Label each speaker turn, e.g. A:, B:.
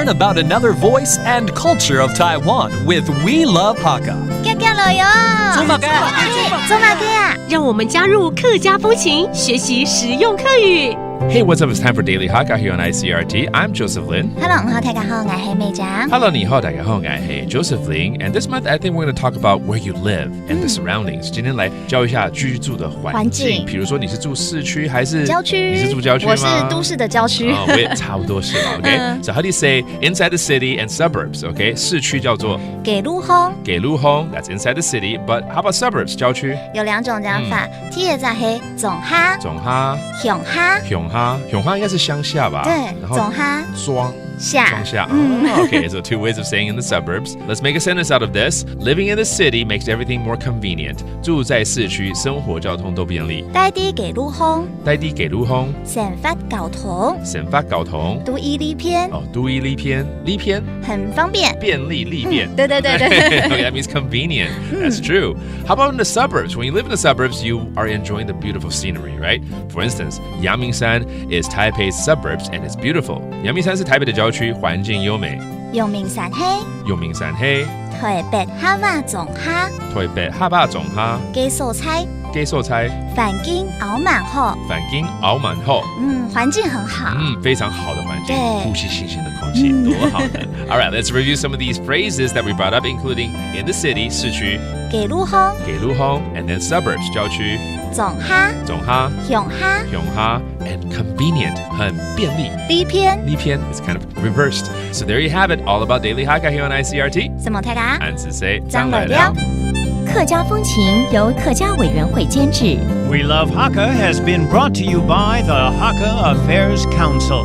A: learn about another voice and culture of Taiwan with We Love Hakka.
B: 走马哥呀！
C: 让我们加入客家风情，学习实用客语。
D: Hey, what's up? It's time for Daily Hakka here on ICRT. I'm Joseph Lin.
B: Hello， 大家好，我係美長。
D: Hello, 你好，大家好，我係 Joseph Lin. And this month, I think we're going to talk about where you live and the surroundings. 今天来教一下居住的环境。比如说你是住市区还是
B: 郊区？
D: 你是住郊区吗？
B: 我是都市的郊区。
D: 我也差不多是吧 ？Okay. So how do you say inside the city and suburbs? Okay. 市区叫做
B: 給路空。
D: 給路空 That's inside the city. But how about suburbs? 郊區
B: 有兩種講法，第一個係總哈、
D: 總哈、
B: 鄉哈、
D: 鄉哈，鄉哈應該是鄉下吧？
B: 對，
D: 然後
B: 總哈。
D: 莊
B: 下
D: Okay, so two ways of saying in the suburbs. Let's make a sentence out of this. Living in the city makes everything more convenient. 住在市區，生活交通都便利。
B: 低啲給路空，
D: 低啲給路空，
B: 成發交通，
D: 成發交通，
B: 都依呢篇，
D: 都依呢篇，呢篇
B: 很方便，
D: 便利利便。
B: 對。
D: Okay, that means convenient. That's true. How about in the suburbs? When you live in the suburbs, you are enjoying the beautiful scenery, right? For instance, Yangmingshan is Taipei's suburbs and it's beautiful. 陽明山是台北的郊區，環境優美。
B: 陽明山黑，
D: 陽明山黑，
B: 台北哈巴總哈，
D: 台北哈巴總哈，
B: 給素菜，
D: 給素菜，
B: 環境熬滿好，
D: 環境熬滿後，
B: 環境很好，
D: 非常好的環境，
B: 對，
D: 呼吸新鮮的空氣，多好呢。All right, let's review some of these phrases that we brought up, including in the city, 市區，
B: 給路空，
D: 給路空 and then suburbs, 郊區，
B: 總哈，
D: 總哈，
B: 鄉哈，
D: 鄉哈 and convenient, 很便利。
B: 呢篇
D: is kind of reversed. So there you have it, all about Daily Hakka here on ICRT.
B: 什麼大家？
D: 安子 say
B: 張來了。
E: 客家風情由客家委員會監製。
F: We Love Hakka has been brought to you by the Hakka Affairs Council.